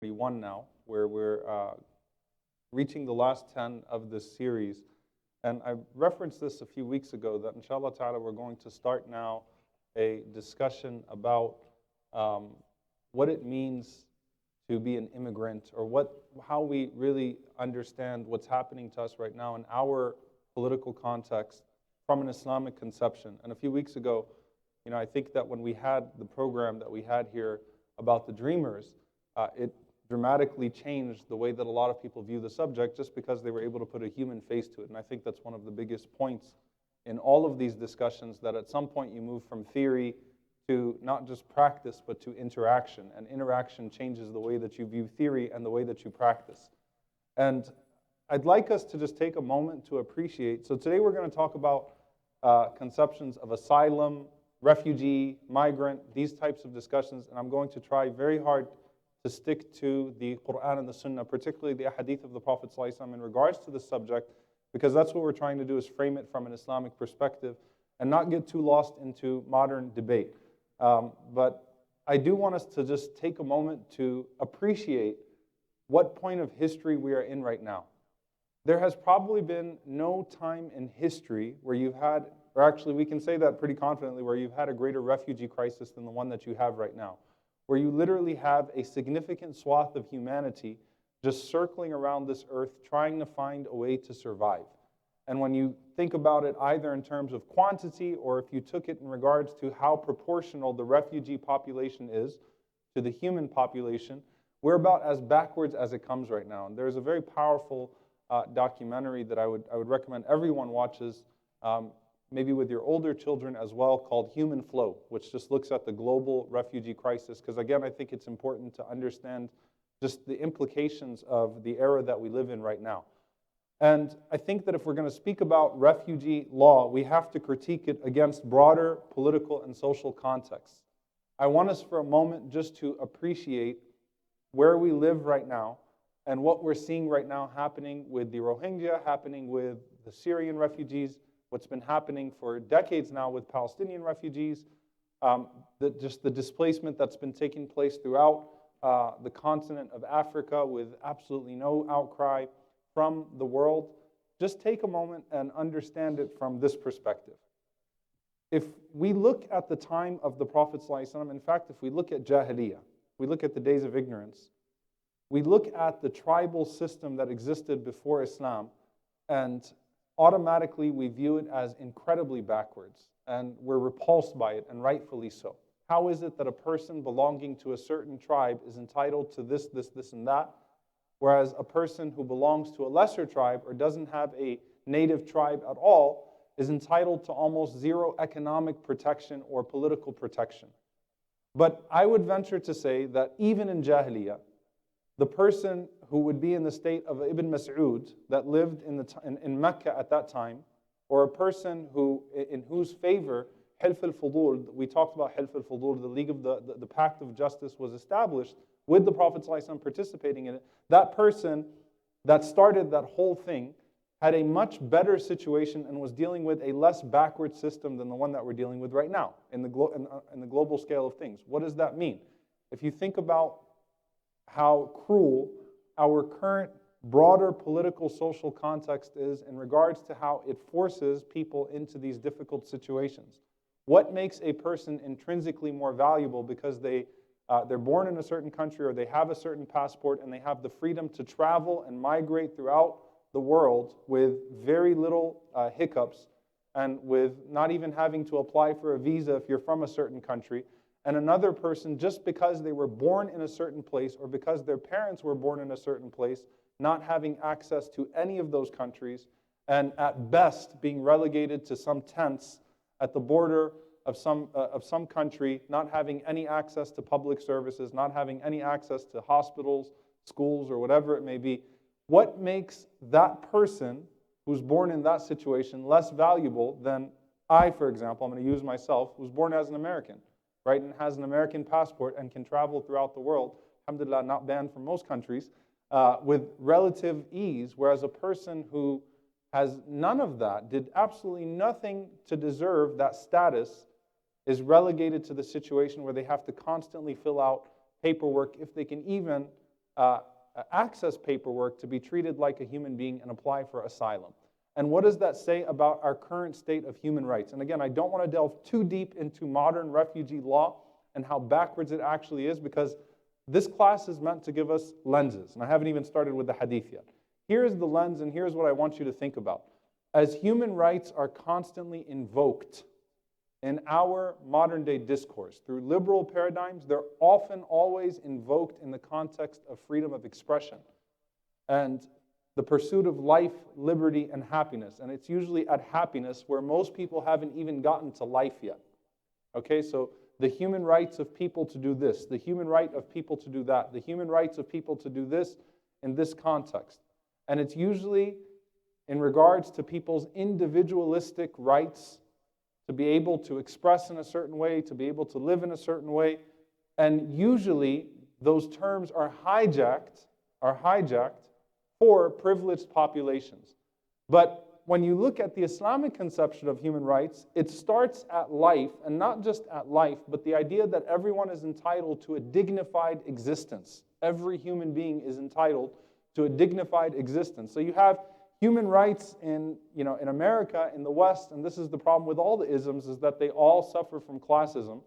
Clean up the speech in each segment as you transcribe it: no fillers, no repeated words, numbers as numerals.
31 now, where we're reaching the last 10 of this series. And I referenced this a few weeks ago that inshallah ta'ala we're going to start now a discussion about what it means to be an immigrant, or how we really understand what's happening to us right now in our political context from an Islamic conception. And a few weeks ago, I think that when we had the program that we had here about the dreamers, it dramatically changed the way that a lot of people view the subject just because they were able to put a human face to it. And I think that's one of the biggest points in all of these discussions, that at some point you move from theory to not just practice, but to interaction. And interaction changes the way that you view theory and the way that you practice. And I'd like us to just take a moment to appreciate. So today we're going to talk about conceptions of asylum, refugee, migrant, these types of discussions. And I'm going to try very hard to stick to the Quran and the Sunnah, particularly the Hadith of the Prophet ﷺ in regards to this subject, because that's what we're trying to do, is frame it from an Islamic perspective and not get too lost into modern debate. But I do want us to just take a moment to appreciate what point of history we are in right now. There has probably been no time in history where you've had, or actually we can say that pretty confidently, where you've had a greater refugee crisis than the one that you have right now, where you literally have a significant swath of humanity just circling around this earth trying to find a way to survive. And when you think about it either in terms of quantity, or if you took it in regards to how proportional the refugee population is to the human population, we're about as backwards as it comes right now. And there's a very powerful documentary that I would recommend everyone watches, maybe with your older children as well, called Human Flow, which just looks at the global refugee crisis. Because again, I think it's important to understand just the implications of the era that we live in right now. And I think that if we're going to speak about refugee law, we have to critique it against broader political and social contexts. I want us for a moment just to appreciate where we live right now and what we're seeing right now happening with the Rohingya, happening with the Syrian refugees, what's been happening for decades now with Palestinian refugees, just the displacement that's been taking place throughout the continent of Africa with absolutely no outcry from the world. Just take a moment and understand it from this perspective. If we look at the time of the Prophet ﷺ, in fact, if we look at Jahiliyyah, we look at the days of ignorance, we look at the tribal system that existed before Islam, and automatically we view it as incredibly backwards, and we're repulsed by it, and rightfully so. How is it that a person belonging to a certain tribe is entitled to this, and that, whereas a person who belongs to a lesser tribe or doesn't have a native tribe at all is entitled to almost zero economic protection or political protection? But I would venture to say that even in Jahiliyyah, the person who would be in the state of Ibn Mas'ud that lived in Mecca at that time, or a person in whose favor Hilf al-Fudul, we talked about Hilf al-Fudul, the League of the Pact of Justice was established with the Prophet ﷺ participating in it. That person that started that whole thing had a much better situation and was dealing with a less backward system than the one that we're dealing with right now in the global scale of things. What does that mean? If you think about how cruel our current broader political social context is in regards to how it forces people into these difficult situations. What makes a person intrinsically more valuable because they're born in a certain country, or they have a certain passport, and they have the freedom to travel and migrate throughout the world with very little hiccups, and with not even having to apply for a visa if you're from a certain country, and another person, just because they were born in a certain place or because their parents were born in a certain place, not having access to any of those countries, and at best being relegated to some tents at the border of some country, not having any access to public services, not having any access to hospitals, schools, or whatever it may be. What makes that person who's born in that situation less valuable than I, for example, I'm going to use myself, who's born as an American, right, and has an American passport and can travel throughout the world, alhamdulillah, not banned from most countries, with relative ease, whereas a person who has none of that, did absolutely nothing to deserve that status, is relegated to the situation where they have to constantly fill out paperwork if they can even uh, access paperwork to be treated like a human being and apply for asylum. And what does that say about our current state of human rights? And again, I don't want to delve too deep into modern refugee law and how backwards it actually is, because this class is meant to give us lenses. And I haven't even started with the Hadith yet. Here's the lens, and here's what I want you to think about. As human rights are constantly invoked in our modern day discourse through liberal paradigms, they're often always invoked in the context of freedom of expression and the pursuit of life, liberty, and happiness. And it's usually at happiness where most people haven't even gotten to life yet. Okay, so the human rights of people to do this, the human right of people to do that, the human rights of people to do this in this context. And it's usually in regards to people's individualistic rights to be able to express in a certain way, to be able to live in a certain way. And usually those terms are hijacked for privileged populations. But when you look at the Islamic conception of human rights, it starts at life, and not just at life, but the idea that everyone is entitled to a dignified existence. Every human being is entitled to a dignified existence. So you have human rights in America, in the West, and this is the problem with all the isms, is that they all suffer from classism.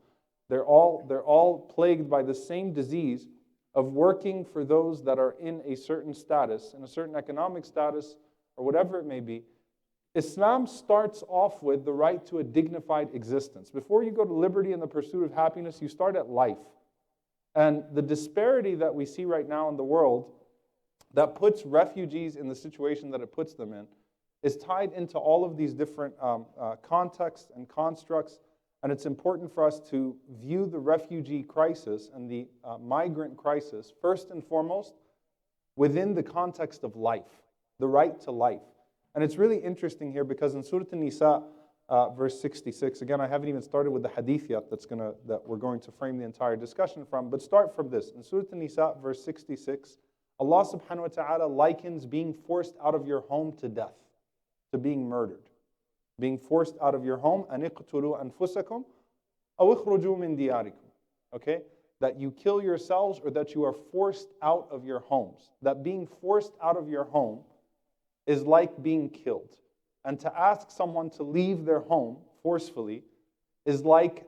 They're all plagued by the same disease of working for those that are in a certain status, in a certain economic status, or whatever it may be. Islam starts off with the right to a dignified existence. Before you go to liberty and the pursuit of happiness, you start at life. And the disparity that we see right now in the world that puts refugees in the situation that it puts them in is tied into all of these different contexts and constructs. And it's important for us to view the refugee crisis and the migrant crisis, first and foremost, within the context of life, the right to life. And it's really interesting here because in Surah An-Nisa, verse 66, again, I haven't even started with the hadith yet that we're going to frame the entire discussion from, but start from this. In Surah An-Nisa, verse 66, Allah subhanahu wa ta'ala likens being forced out of your home to death, to being murdered. Being forced out of your home, أَنِ اقْتُلُوا أَنفُسَكُمْ أَوْ اخْرُجُوا مِنْ دِيَارِكُمْ. Okay? That you kill yourselves or that you are forced out of your homes. That being forced out of your home is like being killed. And to ask someone to leave their home forcefully is like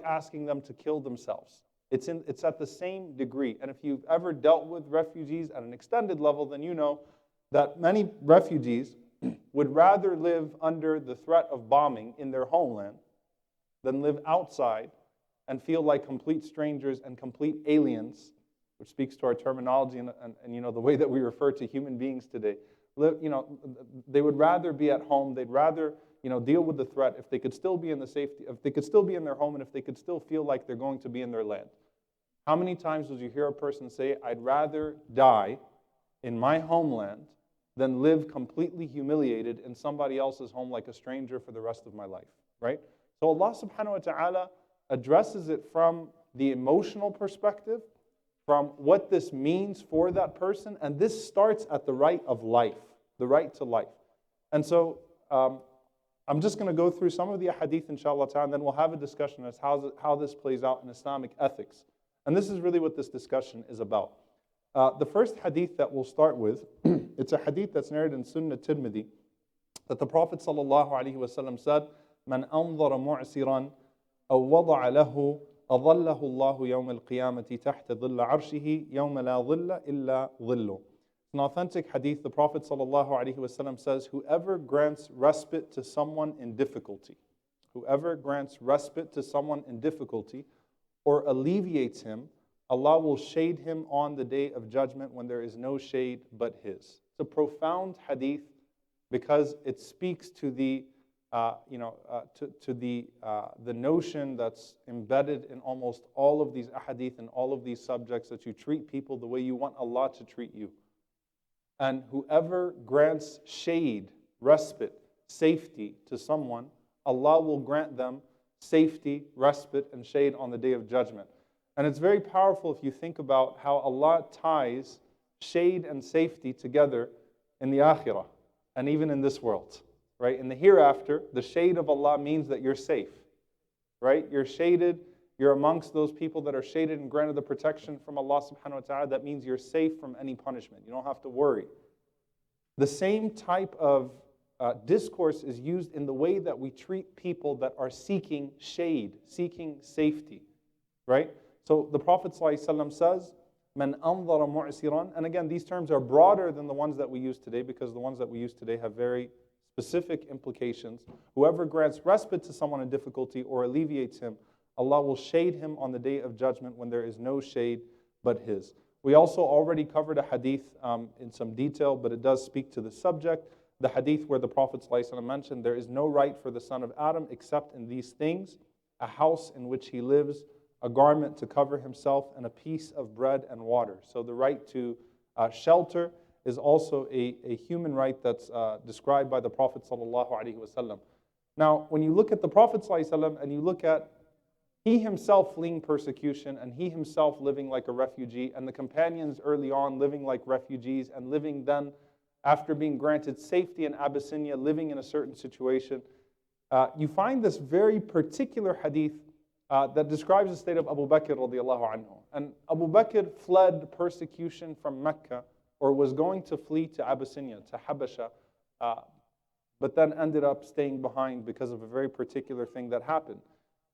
asking them to kill themselves. It's at the same degree. And if you've ever dealt with refugees at an extended level, then you know that many refugees would rather live under the threat of bombing in their homeland than live outside and feel like complete strangers and complete aliens, which speaks to our terminology and the way that we refer to human beings today. They would rather be at home. They'd rather deal with the threat if they could still be in the safety, if they could still be in their home, and if they could still feel like they're going to be in their land. How many times would you hear a person say, "I'd rather die in my homeland than live completely humiliated in somebody else's home like a stranger for the rest of my life," right? So Allah subhanahu wa ta'ala addresses it from the emotional perspective, from what this means for that person, and this starts at the right of life, the right to life. And so I'm just going to go through some of the hadith inshallah ta'ala, and then we'll have a discussion as how this plays out in Islamic ethics. And this is really what this discussion is about. The first hadith that we'll start with, it's a hadith that's narrated in Sunnah Tirmidhi, that the Prophet ﷺ said, "Man anzara mu'siran aw wada'a lahu أظله الله يوم القيامة تحت ظل عرشه يوم لا ظل إلا ظله." An authentic hadith, the Prophet ﷺ says, whoever grants respite to someone in difficulty, or alleviates him, Allah will shade him on the day of judgment when there is no shade but His. It's a profound hadith because it speaks to the the notion that's embedded in almost all of these ahadith and all of these subjects, that you treat people the way you want Allah to treat you. And whoever grants shade, respite, safety to someone, Allah will grant them safety, respite, and shade on the day of judgment. And it's very powerful if you think about how Allah ties shade and safety together in the akhirah and even in this world. Right? In the hereafter, the shade of Allah means that you're safe. Right? You're shaded You're amongst those people that are shaded and granted the protection from Allah subhanahu wa ta'ala. That means you're safe from any punishment. You don't have to worry. The same type of discourse is used in the way that we treat people that are seeking shade, seeking safety, right? So the Prophet ﷺ says, "Man anzara mu'siran," and again, these terms are broader than the ones that we use today because the ones that we use today have very specific implications. Whoever grants respite to someone in difficulty or alleviates him, Allah will shade him on the day of judgment when there is no shade but His. We also already covered a hadith in some detail, but it does speak to the subject. The hadith where the Prophet ﷺ mentioned, there is no right for the son of Adam except in these things: a house in which he lives, a garment to cover himself, and a piece of bread and water. So the right to shelter is also a human right that's described by the Prophet ﷺ. Now, when you look at the Prophet ﷺ and you look at he himself fleeing persecution and he himself living like a refugee, and the companions early on living like refugees and living then after being granted safety in Abyssinia, living in a certain situation, you find this very particular hadith that describes the state of Abu Bakr radiallahu anhu. And Abu Bakr fled persecution from Mecca, or was going to flee to Abyssinia, to Habasha, but then ended up staying behind because of a very particular thing that happened.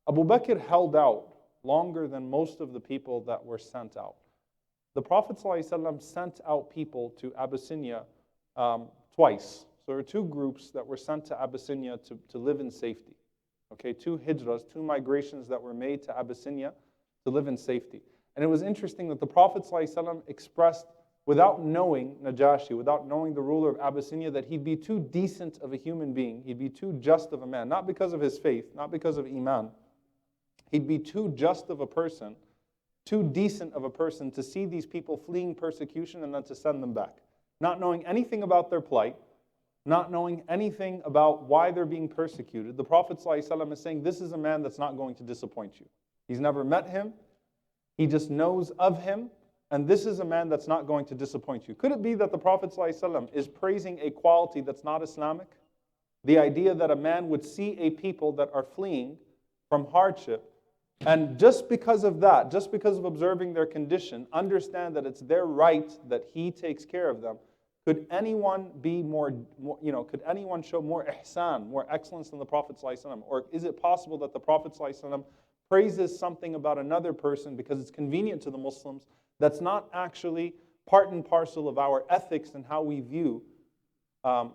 Abu Bakr held out longer than most of the people that were sent out. The Prophet ﷺ sent out people to Abyssinia twice. So there were two groups that were sent to Abyssinia to live in safety. Okay, two hijras, two migrations that were made to Abyssinia to live in safety. And it was interesting that the Prophet ﷺ expressed, without knowing Najashi, without knowing the ruler of Abyssinia, that he'd be too decent of a human being, he'd be too just of a man, not because of his faith, not because of Iman. He'd be too just of a person, too decent of a person to see these people fleeing persecution and then to send them back. Not knowing anything about their plight, not knowing anything about why they're being persecuted. The Prophet ﷺ is saying, this is a man that's not going to disappoint you. He's never met him. He just knows of him. And this is a man that's not going to disappoint you. Could it be that the Prophet ﷺ is praising a quality that's not Islamic? The idea that a man would see a people that are fleeing from hardship, and just because of that, just because of observing their condition, understand that it's their right that he takes care of them. Could anyone be could anyone show more ihsan, more excellence than the Prophet ﷺ? Or is it possible that the Prophet ﷺ praises something about another person because it's convenient to the Muslims that's not actually part and parcel of our ethics and how we view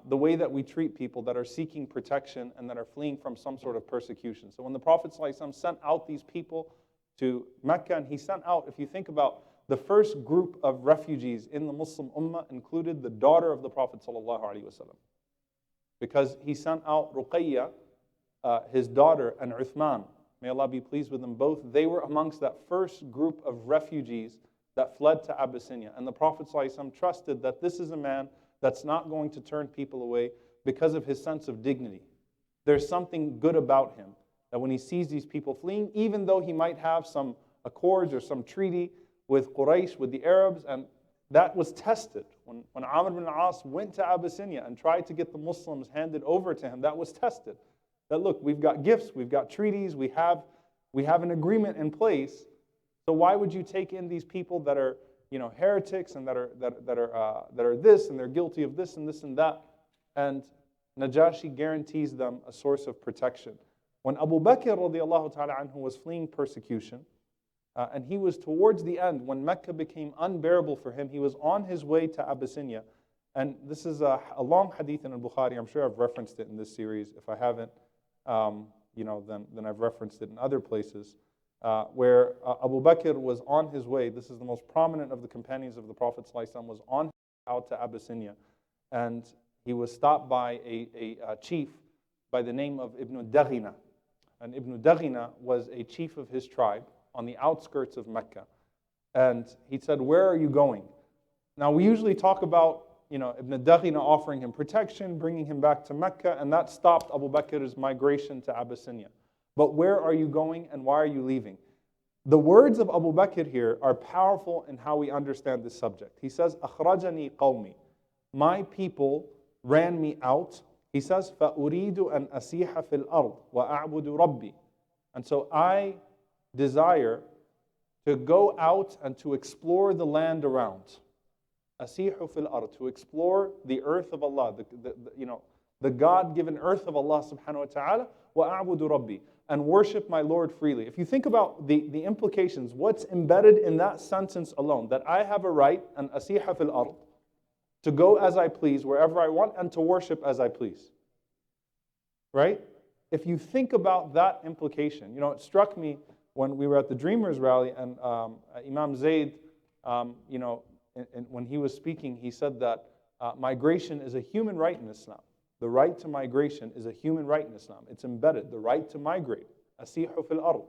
the way that we treat people that are seeking protection and that are fleeing from some sort of persecution? So when the Prophet ﷺ sent out these people to Mecca, and he sent out, if you think about the first group of refugees in the Muslim Ummah, included the daughter of the Prophet ﷺ. Because he sent out Ruqayya, his daughter, and Uthman. May Allah be pleased with them both. They were amongst that first group of refugees that fled to Abyssinia. And the Prophet ﷺ trusted that this is a man that's not going to turn people away because of his sense of dignity. There's something good about him, that when he sees these people fleeing, even though he might have some accords or some treaty with Quraysh, with the Arabs, and that was tested. When Amr ibn al-As went to Abyssinia and tried to get the Muslims handed over to him, that was tested. That look, we've got gifts, we've got treaties, we have an agreement in place. So why would you take in these people that are, heretics and that are this and they're guilty of this and this and that? And Najashi guarantees them a source of protection. When Abu Bakr radiallahu ta'ala anhu was fleeing persecution, and he was towards the end, when Mecca became unbearable for him, he was on his way to Abyssinia. And this is a long hadith in al-Bukhari. I'm sure I've referenced it in this series. If I haven't, then I've referenced it in other places, where Abu Bakr was on his way. This is the most prominent of the companions of the Prophet ﷺ, was on his way out to Abyssinia. And he was stopped by a chief by the name of Ibn Daghina. And Ibn Daghina was a chief of his tribe on the outskirts of Mecca. And he said, where are you going? Now, we usually talk about, Ibn Daghina offering him protection, bringing him back to Mecca, and that stopped Abu Bakr's migration to Abyssinia. But where are you going and why are you leaving? The words of Abu Bakr here are powerful in how we understand this subject. He says, أخرجني قومي. My people ran me out. He says, فأريد أن أسيح في الأرض وأعبد ربي. And so I desire to go out and to explore the land around. Asihu fil ard, to explore the earth of Allah, the God-given earth of Allah subhanahu wa ta'ala, wa a'budu rabbi, and worship my Lord freely. If you think about the implications, what's embedded in that sentence alone, that I have a right, an asiha fil ard, to go as I please, wherever I want, and to worship as I please. Right? If you think about that implication, it struck me when we were at the Dreamers rally, and Imam Zayd, when he was speaking, he said that migration is a human right in Islam. The right to migration is a human right in Islam. It's embedded, the right to migrate, asihu fil ard,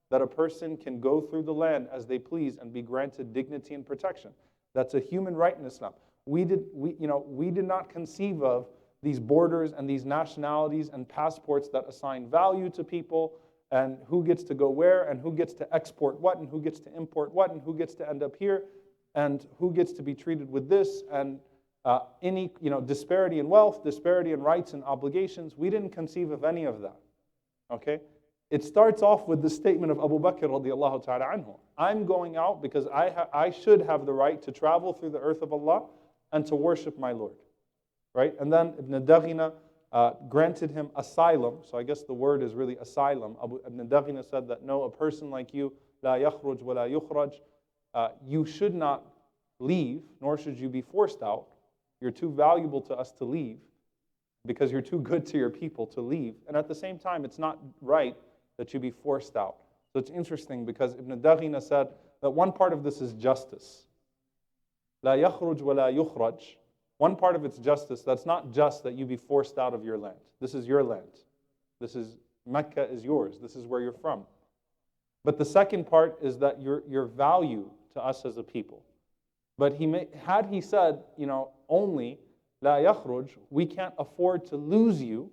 that a person can go through the land as they please and be granted dignity and protection. That's a human right in Islam. We did not conceive of these borders and these nationalities and passports that assign value to people, and who gets to go where, and who gets to export what, and who gets to import what, and who gets to end up here, and who gets to be treated with this, and any disparity in wealth, disparity in rights and obligations. We didn't conceive of any of that. Okay? It starts off with the statement of Abu Bakr radiallahu ta'ala anhu. I'm going out because I should have the right to travel through the earth of Allah and to worship my Lord. Right? And then Ibn Daghina granted him asylum. So I guess the word is really asylum. Ibn Daghina said that no, a person like you, la yakhruj wa la yukhraj, you should not leave, nor should you be forced out. You're too valuable to us to leave because you're too good to your people to leave. And at the same time, it's not right that you be forced out. So it's interesting because Ibn Daghina said that one part of this is justice. La yakhruj wa la yukhraj. One part of it's justice. That's not just that you be forced out of your land. This is your land. Mecca is yours. This is where you're from. But the second part is that your value to us as a people. But had he said, only la yakhruj, we can't afford to lose you,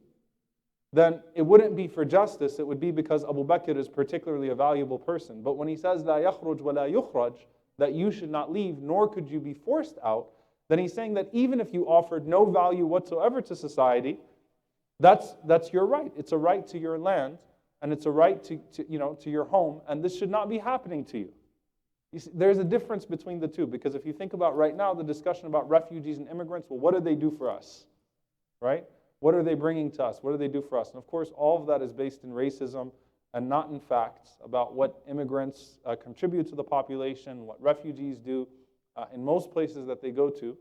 then it wouldn't be for justice. It would be because Abu Bakr is particularly a valuable person. But when he says la yakhruj wa la yukhraj, that you should not leave, nor could you be forced out, then he's saying that even if you offered no value whatsoever to society, that's your right. It's a right to your land, and it's a right to your home, and this should not be happening to you. You see, there's a difference between the two, because if you think about right now the discussion about refugees and immigrants, well, what do they do for us? Right? What are they bringing to us? What do they do for us? And of course, all of that is based in racism and not in facts about what immigrants contribute to the population, what refugees do in most places that they go to.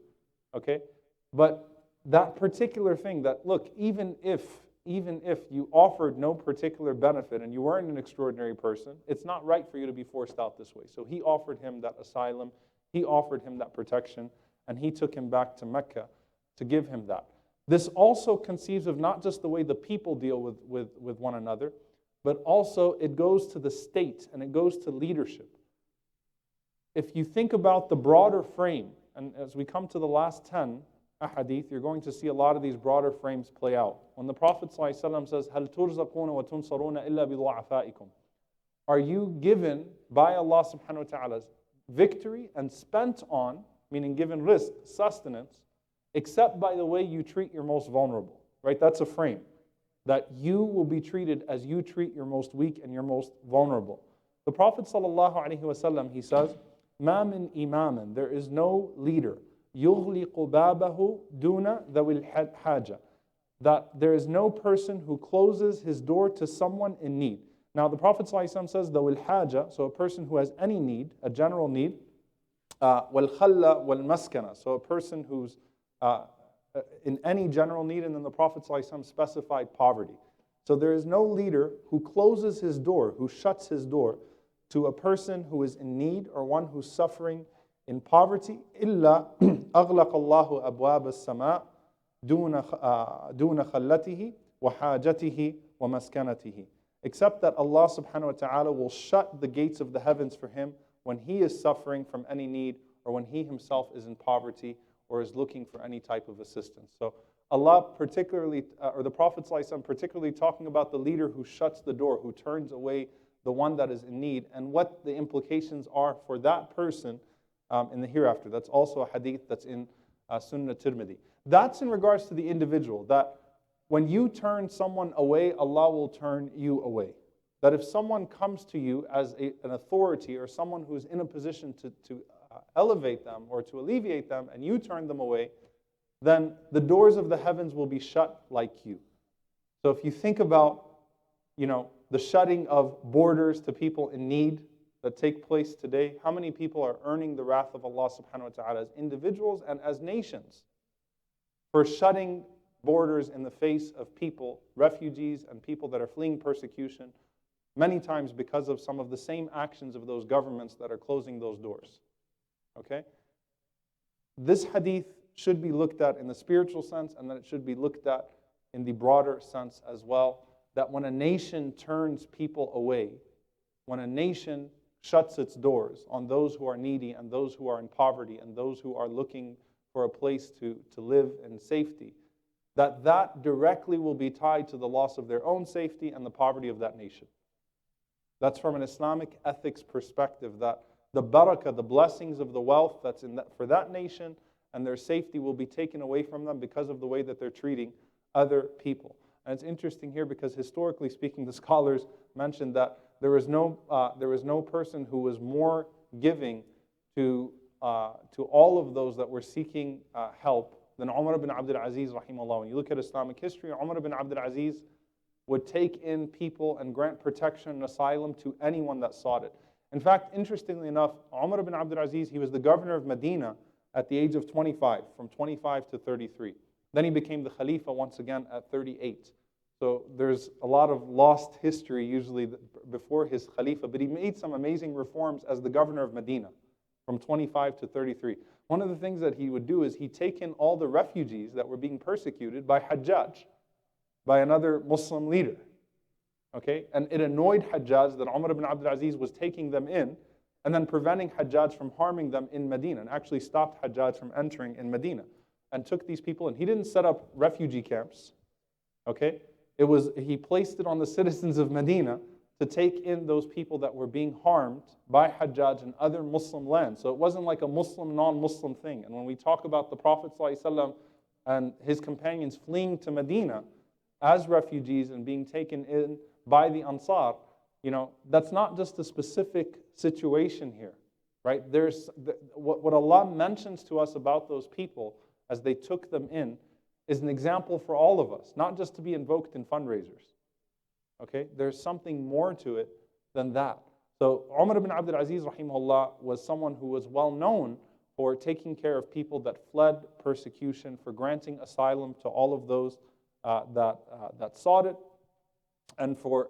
Okay? But that particular thing that, look, even if you offered no particular benefit and you weren't an extraordinary person, it's not right for you to be forced out this way. So he offered him that asylum, he offered him that protection, and he took him back to Mecca to give him that. This also conceives of not just the way the people deal with one another, but also it goes to the state and it goes to leadership. If you think about the broader frame, and as we come to the last 10 Hadith, you're going to see a lot of these broader frames play out. When the Prophet ﷺ says, هَلْ تُرْزَقُونَ وَتُنْصَرُونَ إِلَّا بِضُعَفَائِكُمْ, are you given by Allah subhanahu wa ta'ala victory and spent on, meaning given rizq, sustenance, except by the way you treat your most vulnerable. Right? That's a frame. That you will be treated as you treat your most weak and your most vulnerable. The Prophet ﷺ, he says, مَا مِنْ إِمَامٍ, there is no leader, يُغْلِقُ بَابَهُ دُونَ ذَوِي الْحَاجَةِ, that there is no person who closes his door to someone in need. Now the Prophet ﷺ says ذَوِي الْحَاجَةِ, so a person who has any need, a general need, وَالْخَلَّ وَالْمَسْكَنَةِ, so a person who's in any general need, and then the Prophet ﷺ specified poverty. So there is no leader who closes his door, who shuts his door to a person who is in need or one who's suffering in poverty, إِلَّا أَغْلَقَ اللَّهُ أَبْوَابَ السَّمَاءِ دُونَ خَلَّتِهِ وَحَاجَتِهِ وَمَسْكَنَتِهِ, except that Allah subhanahu wa ta'ala will shut the gates of the heavens for him when he is suffering from any need or when he himself is in poverty or is looking for any type of assistance. So Allah particularly, or the Prophet ﷺ particularly talking about the leader who shuts the door, who turns away the one that is in need, and what the implications are for that person in the hereafter. That's also a hadith that's in Sunnah Tirmidhi. That's in regards to the individual, that when you turn someone away, Allah will turn you away. that if someone comes to you as an authority or someone who's in a position to elevate them or to alleviate them, and you turn them away, then the doors of the heavens will be shut like you. So if you think about, the shutting of borders to people in need that take place today, how many people are earning the wrath of Allah subhanahu wa ta'ala as individuals and as nations for shutting borders in the face of people, refugees and people that are fleeing persecution, many times because of some of the same actions of those governments that are closing those doors. Okay? This hadith should be looked at in the spiritual sense, and then it should be looked at in the broader sense as well, that when a nation turns people away, when a nation shuts its doors on those who are needy and those who are in poverty and those who are looking for a place to live in safety, that directly will be tied to the loss of their own safety and the poverty of that nation. That's from an Islamic ethics perspective, that the barakah, the blessings of the wealth that's for that nation and their safety will be taken away from them because of the way that they're treating other people. And it's interesting here because historically speaking, the scholars mentioned that there was no person who was more giving to all of those that were seeking help than Umar ibn Abdul Aziz rahimahullah. When you look at Islamic history, Umar ibn Abdul Aziz would take in people and grant protection and asylum to anyone that sought it. In fact, interestingly enough, Umar ibn Abdul Aziz, he was the governor of Medina at the age of 25, from 25 to 33. Then he became the Khalifa once again at 38. So there's a lot of lost history usually before his Khalifa, but he made some amazing reforms as the governor of Medina from 25 to 33. One of the things that he would do is he'd take in all the refugees that were being persecuted by Hajjaj, by another Muslim leader. Okay? And it annoyed Hajjaj that Umar ibn Abdul Aziz was taking them in and then preventing Hajjaj from harming them in Medina, and actually stopped Hajjaj from entering in Medina, and took these people in. He didn't set up refugee camps. Okay? He placed it on the citizens of Medina to take in those people that were being harmed by Hajjaj in other Muslim lands. So it wasn't like a Muslim, non-Muslim thing. And when we talk about the Prophet ﷺ and his companions fleeing to Medina as refugees and being taken in by the Ansar, that's not just a specific situation here, right? What Allah mentions to us about those people as they took them in is an example for all of us, not just to be invoked in fundraisers. Okay? There's something more to it than that. So Umar ibn Abdul Aziz rahimahullah was someone who was well known for taking care of people that fled persecution, for granting asylum to all of those that sought it, and for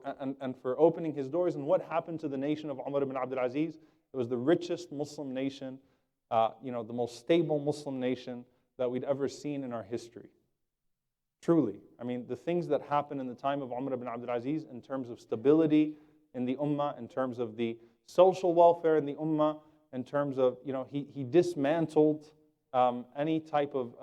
opening his doors. And what happened to the nation of Umar ibn Abdul Aziz? It was the richest Muslim nation, the most stable Muslim nation that we'd ever seen in our history. Truly. I mean, the things that happened in the time of Umar ibn Abdul Aziz in terms of stability in the ummah, in terms of the social welfare in the ummah, in terms of, he dismantled any type of,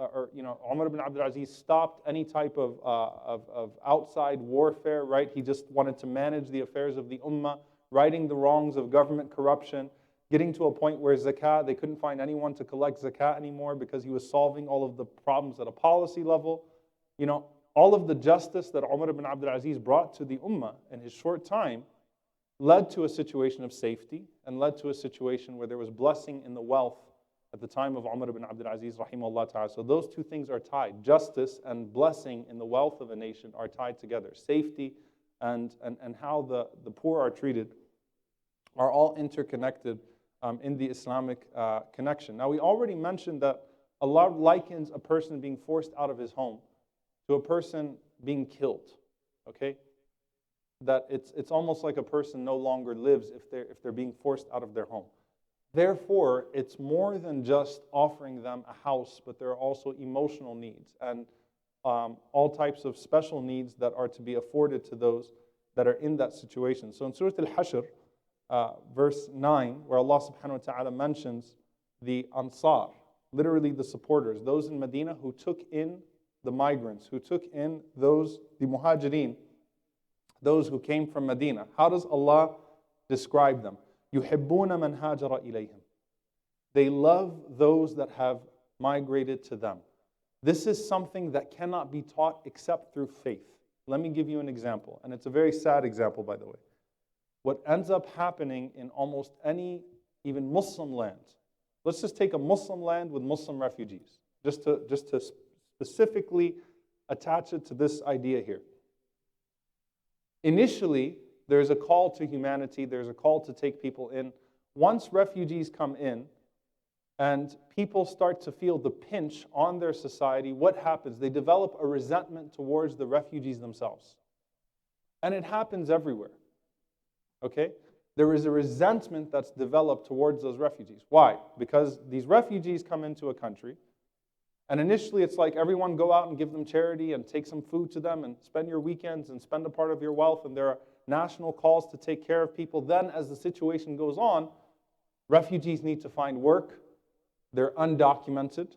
Umar ibn Abdul Aziz stopped any type of outside warfare, right? He just wanted to manage the affairs of the ummah, righting the wrongs of government corruption, getting to a point where zakah, they couldn't find anyone to collect zakah anymore because he was solving all of the problems at a policy level. All of the justice that Umar ibn Abdul Aziz brought to the ummah in his short time led to a situation of safety and led to a situation where there was blessing in the wealth at the time of Umar ibn Abdul Aziz rahimahullah ta'ala. So those two things are tied. Justice and blessing in the wealth of a nation are tied together. Safety and how the poor are treated are all interconnected in the Islamic connection. Now we already mentioned that Allah likens a person being forced out of his home to a person being killed, okay? That it's almost like a person no longer lives if they're being forced out of their home. Therefore, it's more than just offering them a house, but there are also emotional needs and all types of special needs that are to be afforded to those that are in that situation. So in Surah Al-Hashr, verse 9, where Allah subhanahu wa ta'ala mentions the Ansar, literally the supporters, those in Medina who took in the migrants, who took in the muhajirin, those who came from Medina. How does Allah describe them? يُحِبُّونَ مَنْ هَاجَرَ إِلَيْهِمْ. They love those that have migrated to them. This is something that cannot be taught except through faith. Let me give you an example, and it's a very sad example, by the way. what ends up happening in almost any, even Muslim land. Let's just take a Muslim land with Muslim refugees, just to specifically attach it to this idea here. Initially, there's a call to humanity, there's a call to take people in. Once refugees come in and people start to feel the pinch on their society, what happens? They develop a resentment towards the refugees themselves. And it happens everywhere. Okay? There is a resentment that's developed towards those refugees. Why? Because these refugees come into a country, and initially it's like everyone go out and give them charity and take some food to them and spend your weekends and spend a part of your wealth, and there are national calls to take care of people. Then as the situation goes on, refugees need to find work. They're undocumented.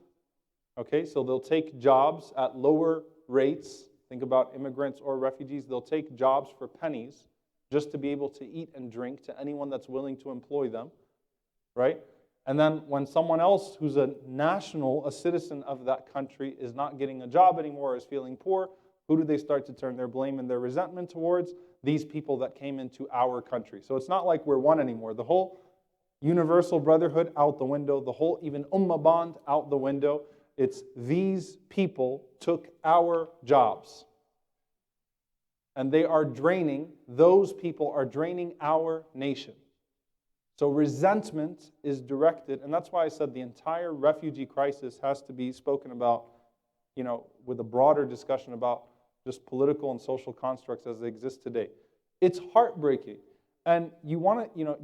Okay, so they'll take jobs at lower rates. Think about immigrants or refugees. They'll take jobs for pennies just to be able to eat and drink to anyone that's willing to employ them, right? And then when someone else who's a national, a citizen of that country is not getting a job anymore, is feeling poor, who do they start to turn their blame and their resentment towards? These people that came into our country. So it's not like we're one anymore. The whole universal brotherhood out the window, the whole even ummah bond out the window. It's these people took our jobs. And they are draining, those people are draining our nation. So resentment is directed, and that's why I said the entire refugee crisis has to be spoken about, with a broader discussion about just political and social constructs as they exist today. It's heartbreaking. And you want to,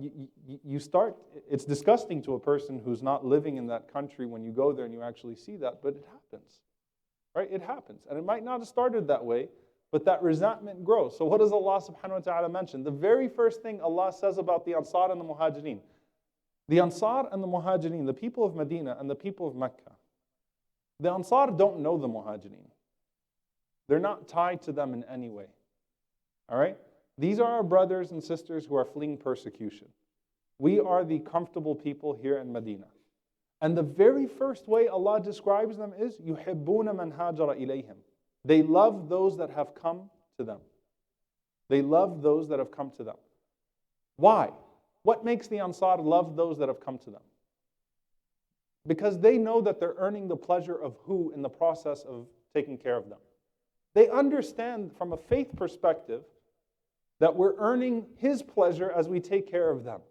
you start, it's disgusting to a person who's not living in that country when you go there and you actually see that, but it happens, right? It happens. And it might not have started that way, but that resentment grows. So what does Allah subhanahu wa ta'ala mention? The very first thing Allah says about the Ansar and the Muhajirin. The Ansar and the Muhajirin, the people of Medina and the people of Mecca, the Ansar don't know the Muhajirin. They're not tied to them in any way. All right? These are our brothers and sisters who are fleeing persecution. We are the comfortable people here in Medina. And the very first way Allah describes them is يُحِبُّونَ مَنْ هَاجَرَ إِلَيْهِمْ. They love those that have come to them. They love those that have come to them. Why? What makes the Ansar love those that have come to them? Because they know that they're earning the pleasure of who in the process of taking care of them. They understand from a faith perspective that we're earning His pleasure as we take care of them.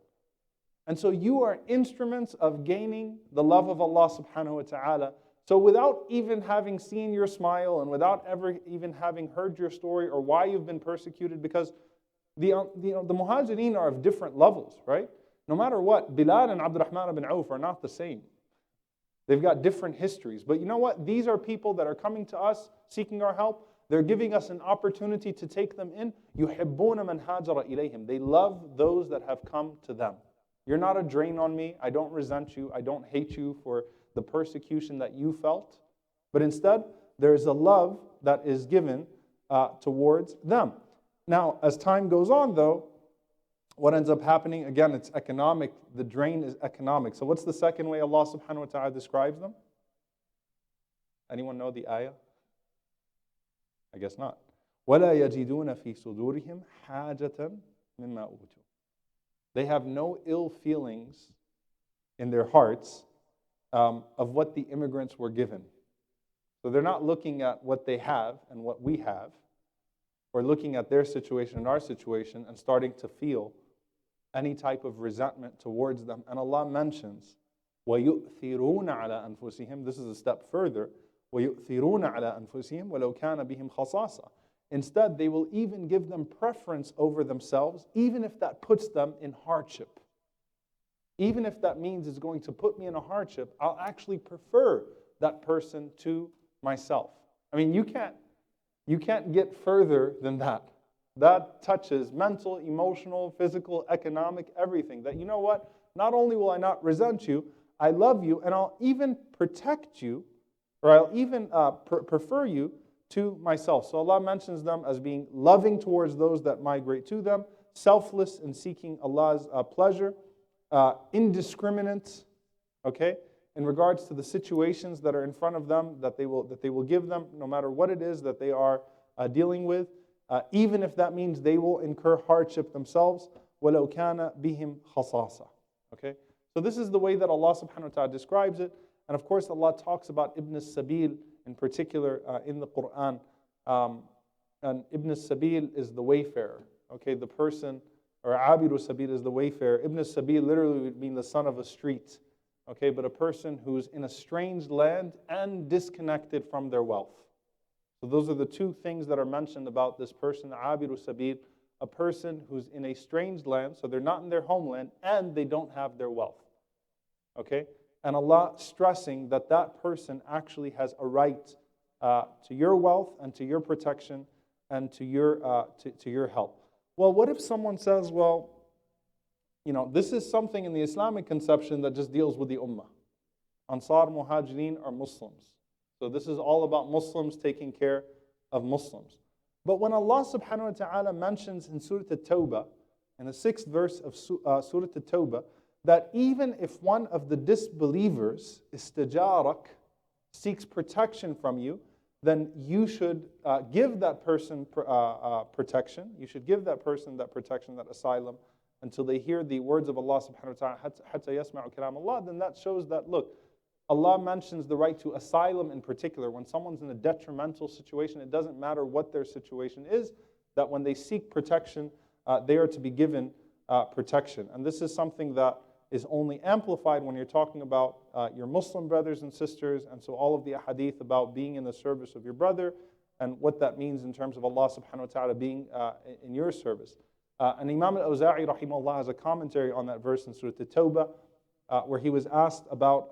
And so you are instruments of gaining the love of Allah subhanahu wa ta'ala. So without even having seen your smile and without ever even having heard your story or why you've been persecuted, because the Muhajirin are of different levels, right? No matter what, Bilal and Abdurrahman ibn Auf are not the same. They've got different histories. But you know what? These are people that are coming to us, seeking our help. They're giving us an opportunity to take them in. يُحِبُّونَ مَنْ هَاجَرَ إِلَيْهِمْ. They love those that have come to them. You're not a drain on me. I don't resent you. I don't hate you for the persecution that you felt. But instead, there's a love that is given towards them. Now, as time goes on, though, what ends up happening, again, it's economic. The drain is economic. So what's the second way Allah subhanahu wa ta'ala describes them? Anyone know the ayah? I guess not. وَلَا يَجِدُونَ فِي صُدُورِهِمْ حَاجَةً مِمَّا أُوتُوا. They have no ill feelings in their hearts of what the immigrants were given. So they're not looking at what they have and what we have, or looking at their situation and our situation and starting to feel any type of resentment towards them. And Allah mentions, وَيُؤْثِرُونَ عَلَىٰ أَنفُسِهِمْ. This is a step further. وَيُؤْثِرُونَ عَلَىٰ أَنفُسِهِمْ وَلَوْ كَانَ بِهِمْ خَصَاصَةٌ. Instead, they will even give them preference over themselves, even if that puts them in hardship. Even if that means it's going to put me in a hardship, I'll actually prefer that person to myself. I mean, you can't get further than that. That touches mental, emotional, physical, economic, everything. That, you know what? Not only will I not resent you, I love you, and I'll even protect you, or I'll even prefer you to myself. So Allah mentions them as being loving towards those that migrate to them, selfless in seeking Allah's pleasure, indiscriminate, okay, in regards to the situations that are in front of them, that they will give them, no matter what it is that they are dealing with, even if that means they will incur hardship themselves. وَلَوْ كَانَ بِهِمْ خَصَاصَةٌ. Okay? So this is the way that Allah subhanahu wa ta'ala describes it. And of course, Allah talks about Ibn Sabil in particular in the Quran. And Ibn Sabil is the wayfarer. Okay, the person, or Abiru Sabil is the wayfarer. Ibn Sabil literally would mean the son of a street. Okay, but a person who's in a strange land and disconnected from their wealth. So those are the two things that are mentioned about this person, Abiru Sabil, a person who's in a strange land, so they're not in their homeland, and they don't have their wealth. Okay? And Allah stressing that that person actually has a right to your wealth and to your protection and to your help. Well, what if someone says, well, you know, this is something in the Islamic conception that just deals with the ummah. Ansar Muhajirin are Muslims. So this is all about Muslims taking care of Muslims. But when Allah subhanahu wa ta'ala mentions in Surah At-Tawbah, in the 6th verse of Surah At-Tawbah, that even if one of the disbelievers, istijarak, seeks protection from you, then you should give that person protection. You should give that person that protection, that asylum, until they hear the words of Allah subhanahu wa ta'ala, hatta yasma'u kalam Allah. Then that shows that, look, Allah mentions the right to asylum in particular. When someone's in a detrimental situation, it doesn't matter what their situation is, that when they seek protection, they are to be given protection. And this is something that is only amplified when you're talking about your Muslim brothers and sisters, and so all of the hadith about being in the service of your brother and what that means in terms of Allah subhanahu wa ta'ala being in your service. And Imam al-Awza'i rahimahullah has a commentary on that verse in Surah At-Tawbah where he was asked about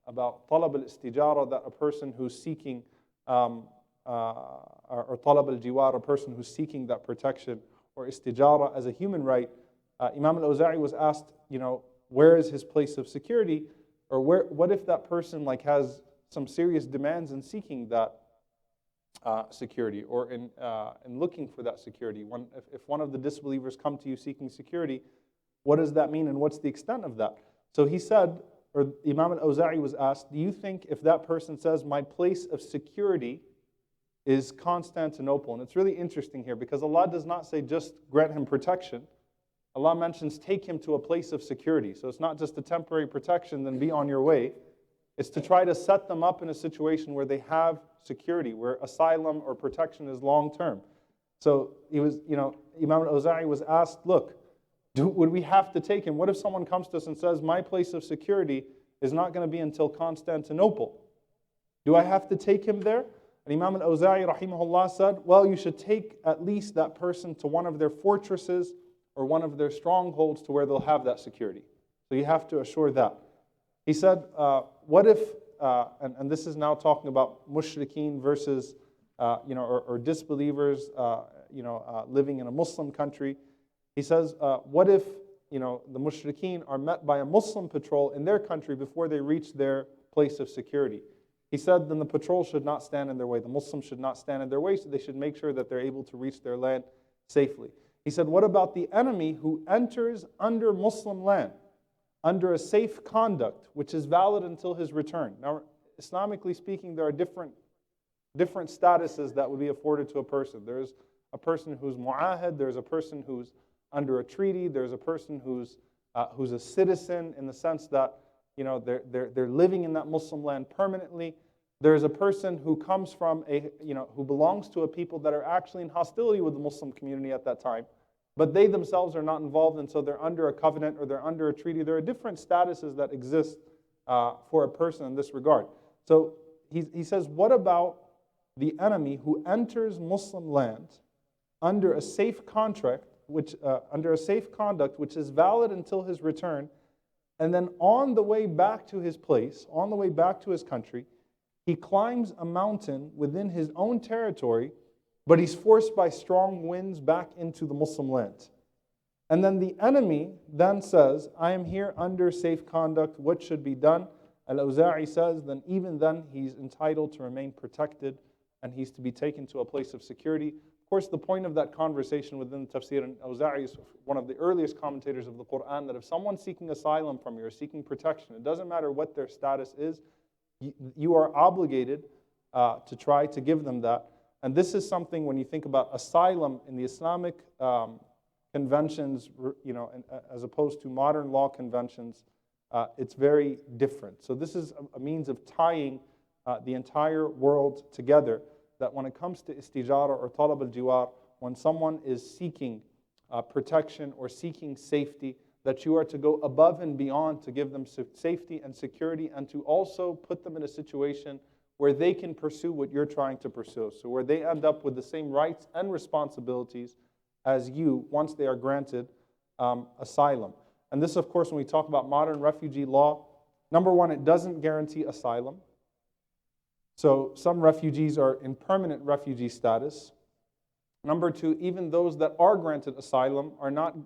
talab al-istijara, that a person who's seeking or talab al-jiwar, a person who's seeking that protection, or istijara as a human right. Imam al-Awza'i was asked, you know, where is his place of security, or what if that person like has some serious demands in seeking that security, or in looking for that security? If one of the disbelievers come to you seeking security, what does that mean and what's the extent of that? So he said, or Imam al-Awza'i was asked, do you think if that person says, my place of security is Constantinople? And it's really interesting here because Allah does not say just grant him protection. Allah mentions take him to a place of security. So it's not just a temporary protection, then be on your way. It's to try to set them up in a situation where they have security, where asylum or protection is long term. So he was, you know, Imam al-Awza'i was asked, look, would we have to take him? What if someone comes to us and says, my place of security is not going to be until Constantinople? Do I have to take him there? And Imam al-Awza'i rahimahullah said, well, you should take at least that person to one of their fortresses or one of their strongholds to where they'll have that security. So you have to assure that. He said, what if, and this is now talking about mushrikeen versus, or disbelievers, living in a Muslim country. He says, what if, the mushrikeen are met by a Muslim patrol in their country before they reach their place of security? He said, then the patrol should not stand in their way. The Muslims should not stand in their way, so they should make sure that they're able to reach their land safely. He said, what about the enemy who enters under Muslim land, under a safe conduct, which is valid until his return? Now, Islamically speaking, there are different statuses that would be afforded to a person. There's a person who's mu'ahad, there's a person who's under a treaty, there's a person who's a citizen in the sense that they're living in that Muslim land permanently. There's a person who comes from who belongs to a people that are actually in hostility with the Muslim community at that time, but they themselves are not involved, and so they're under a covenant or they're under a treaty. There are different statuses that exist for a person in this regard. So he says, what about the enemy who enters Muslim land under a safe contract, under a safe conduct, which is valid until his return, and then on the way back to his place, on the way back to his country, he climbs a mountain within his own territory, but he's forced by strong winds back into the Muslim land. And then the enemy then says, I am here under safe conduct, what should be done? Al-Awza'i says, then even then he's entitled to remain protected and he's to be taken to a place of security. Of course, the point of that conversation within the tafsir, and Al-Awza'i is one of the earliest commentators of the Quran, that if someone's seeking asylum from you or seeking protection, it doesn't matter what their status is, you are obligated to try to give them that. And this is something, when you think about asylum in the Islamic conventions, as opposed to modern law conventions, it's very different. So this is a means of tying the entire world together, that when it comes to istijara or talab al-jiwar, when someone is seeking protection or seeking safety, that you are to go above and beyond to give them safety and security, and to also put them in a situation where they can pursue what you're trying to pursue. So where they end up with the same rights and responsibilities as you once they are granted asylum. And this, of course, when we talk about modern refugee law, number one, it doesn't guarantee asylum. So some refugees are in permanent refugee status. Number two, even those that are granted asylum are not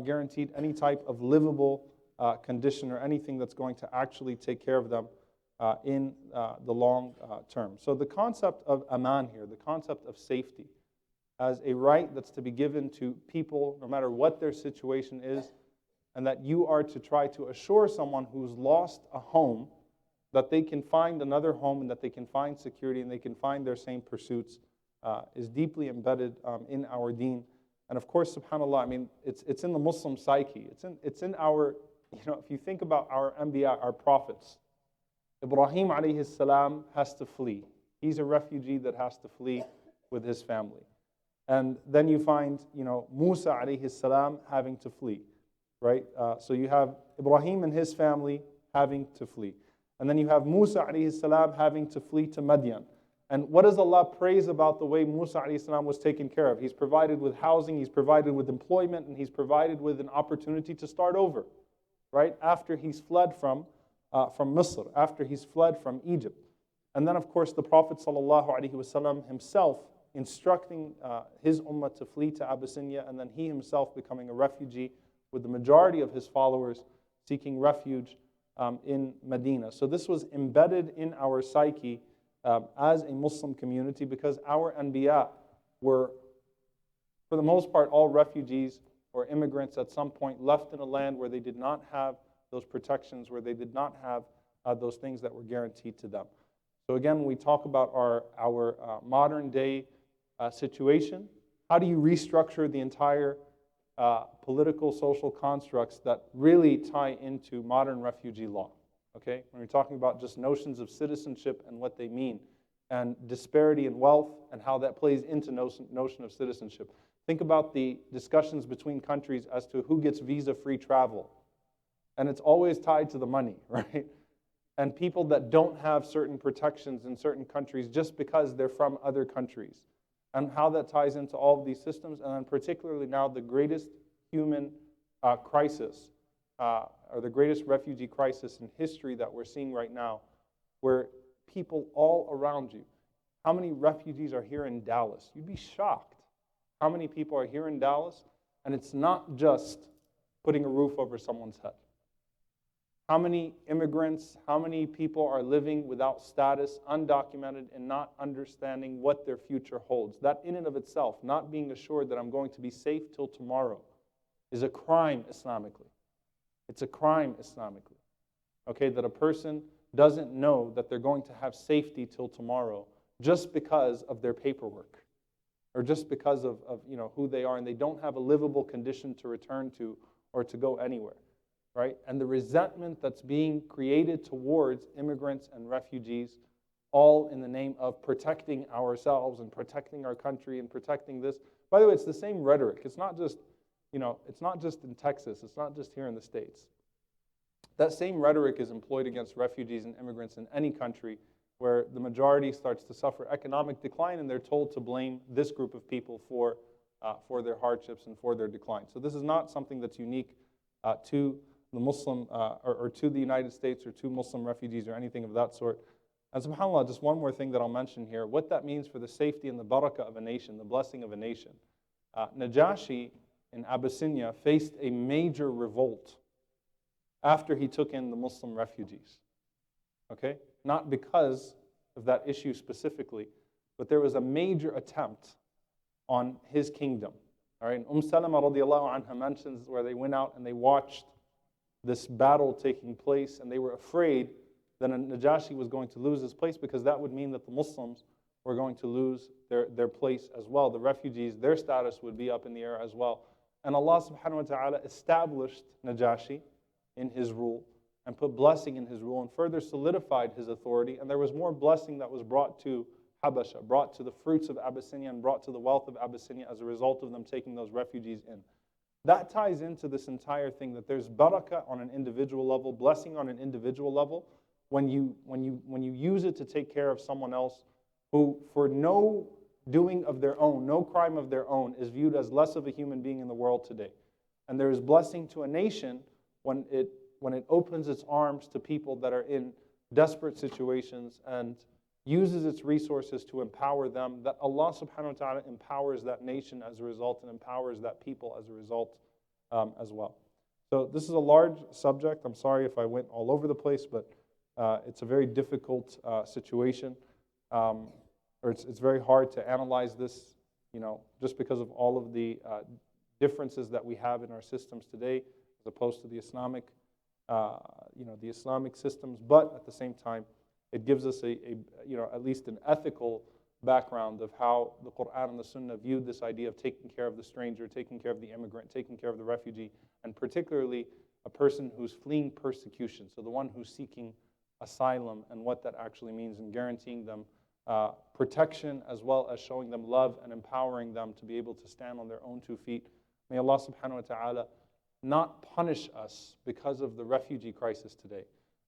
guaranteed any type of livable condition or anything that's going to actually take care of them in the long term. So the concept of aman here, the concept of safety, as a right that's to be given to people no matter what their situation is, and that you are to try to assure someone who's lost a home that they can find another home and that they can find security and they can find their same pursuits, is deeply embedded in our deen. And of course, subhanAllah, I mean, it's in the Muslim psyche. It's in our, if you think about our Anbiya, our prophets, Ibrahim alayhi salam has to flee. He's a refugee that has to flee with his family. And then you find, Musa alayhi salam having to flee, right? So you have Ibrahim and his family having to flee. And then you have Musa alayhi salam having to flee to Madian. And what does Allah praise about the way Musa alayhi salam was taken care of? He's provided with housing, he's provided with employment, and he's provided with an opportunity to start over, right? After he's fled from Misr, after he's fled from Egypt. And then, of course, the Prophet ﷺ himself instructing his ummah to flee to Abyssinia, and then he himself becoming a refugee with the majority of his followers seeking refuge in Medina. So this was embedded in our psyche as a Muslim community, because our Anbiya were, for the most part, all refugees or immigrants at some point left in a land where they did not have those protections, where they did not have those things that were guaranteed to them. So again, when we talk about our modern day situation, how do you restructure the entire political, social constructs that really tie into modern refugee law? Okay, when we're talking about just notions of citizenship and what they mean, and disparity in wealth and how that plays into notion of citizenship. Think about the discussions between countries as to who gets visa-free travel. And it's always tied to the money, right? And people that don't have certain protections in certain countries just because they're from other countries. And how that ties into all of these systems, and then particularly now the greatest human crisis, or the greatest refugee crisis in history that we're seeing right now, where people all around you, how many refugees are here in Dallas? You'd be shocked how many people are here in Dallas, and it's not just putting a roof over someone's head. How many immigrants, how many people are living without status, undocumented, and not understanding what their future holds? That in and of itself, not being assured that I'm going to be safe till tomorrow, is a crime Islamically. It's a crime Islamically. Okay, that a person doesn't know that they're going to have safety till tomorrow just because of their paperwork, or just because of who they are, and they don't have a livable condition to return to or to go anywhere. Right? And the resentment that's being created towards immigrants and refugees, all in the name of protecting ourselves and protecting our country and protecting this. By the way, it's the same rhetoric. It's not just, it's not just in Texas. It's not just here in the States. That same rhetoric is employed against refugees and immigrants in any country where the majority starts to suffer economic decline, and they're told to blame this group of people for their hardships and for their decline. So this is not something that's unique to the Muslim, or to the United States, or to Muslim refugees, or anything of that sort. And subhanAllah, just one more thing that I'll mention here, what that means for the safety and the barakah of a nation, the blessing of a nation. Najashi in Abyssinia faced a major revolt after he took in the Muslim refugees. Okay? Not because of that issue specifically, but there was a major attempt on his kingdom. All right? And Salama radiallahu anha mentions where they went out and they watched this battle taking place, and they were afraid that Najashi was going to lose his place, because that would mean that the Muslims were going to lose their place as well. The refugees, their status would be up in the air as well. And Allah subhanahu wa ta'ala established Najashi in his rule and put blessing in his rule and further solidified his authority. And there was more blessing that was brought to Habasha, brought to the fruits of Abyssinia and brought to the wealth of Abyssinia as a result of them taking those refugees in. That ties into this entire thing, that there's barakah on an individual level, blessing on an individual level, when you use it to take care of someone else who, for no doing of their own, no crime of their own, is viewed as less of a human being in the world today. And there is blessing to a nation when it opens its arms to people that are in desperate situations and uses its resources to empower them, that Allah subhanahu wa ta'ala empowers that nation as a result and empowers that people as a result as well. So this is a large subject. I'm sorry if I went all over the place, but it's a very difficult situation. Or it's very hard to analyze this, just because of all of the differences that we have in our systems today, as opposed to the Islamic, the Islamic systems. But at the same time, it gives us at least an ethical background of how the Quran and the Sunnah viewed this idea of taking care of the stranger, taking care of the immigrant, taking care of the refugee, and particularly a person who's fleeing persecution. So the one who's seeking asylum and what that actually means, and guaranteeing them protection, as well as showing them love and empowering them to be able to stand on their own 2 feet. May Allah subhanahu wa ta'ala not punish us because of the refugee crisis today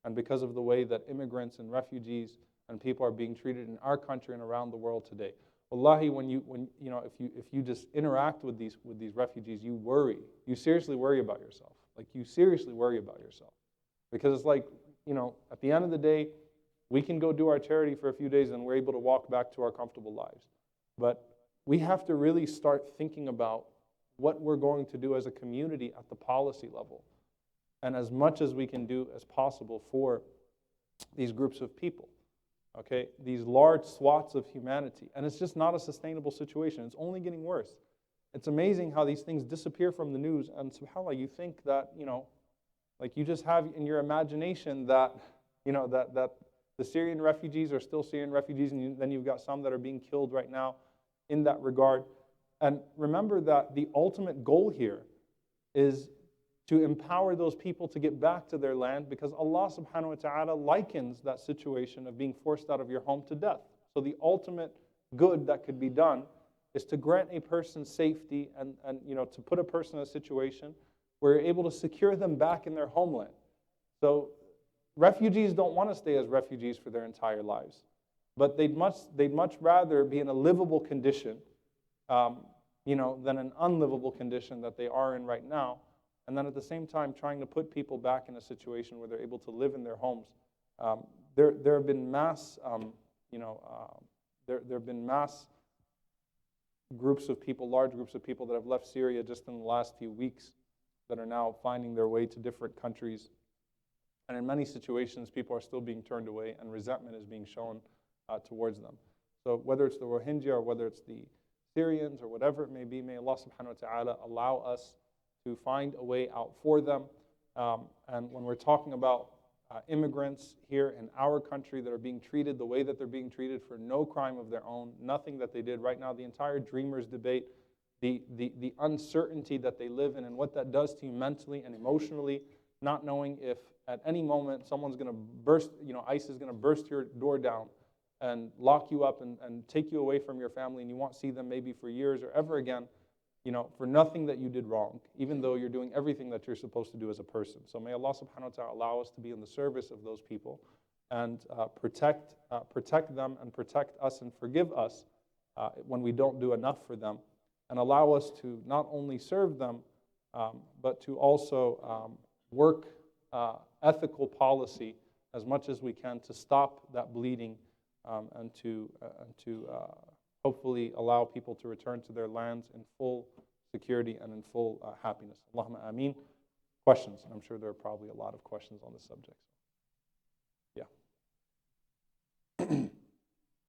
and because of the way that immigrants and refugees and people are being treated in our country and around the world today. Wallahi, if you just interact with these refugees, you worry. You seriously worry about yourself. Like, you seriously worry about yourself. Because it's like, at the end of the day, we can go do our charity for a few days and we're able to walk back to our comfortable lives. But we have to really start thinking about what we're going to do as a community at the policy level, and as much as we can do as possible for these groups of people, okay? These large swaths of humanity. And it's just not a sustainable situation. It's only getting worse. It's amazing how these things disappear from the news, and subhanAllah, you think that, like you just have in your imagination that, that the Syrian refugees are still Syrian refugees, and then you've got some that are being killed right now in that regard. And remember that the ultimate goal here is to empower those people to get back to their land, because Allah subhanahu wa ta'ala likens that situation of being forced out of your home to death. So the ultimate good that could be done is to grant a person safety and to put a person in a situation where you're able to secure them back in their homeland. So refugees don't want to stay as refugees for their entire lives, but they'd much rather be in a livable condition than an unlivable condition that they are in right now. And then at the same time, trying to put people back in a situation where they're able to live in their homes. There have been mass, there have been mass groups of people, large groups of people that have left Syria just in the last few weeks that are now finding their way to different countries. And in many situations, people are still being turned away, and resentment is being shown towards them. So whether it's the Rohingya or whether it's the Syrians or whatever it may be, may Allah subhanahu wa ta'ala allow us to find a way out for them. And when we're talking about immigrants here in our country that are being treated the way that they're being treated for no crime of their own, nothing that they did. Right now, the entire Dreamers debate, the uncertainty that they live in and what that does to you mentally and emotionally, not knowing if at any moment someone's going to burst, ICE is going to burst your door down and lock you up and take you away from your family, and you won't see them maybe for years or ever again, for nothing that you did wrong, even though you're doing everything that you're supposed to do as a person. So may Allah subhanahu wa ta'ala allow us to be in the service of those people and protect them and protect us and forgive us when we don't do enough for them, and allow us to not only serve them, but to also work ethical policy as much as we can to stop that bleeding and to hopefully allow people to return to their lands in full security and in full happiness. Allahumma ameen. Questions? I'm sure there are probably a lot of questions on this subject.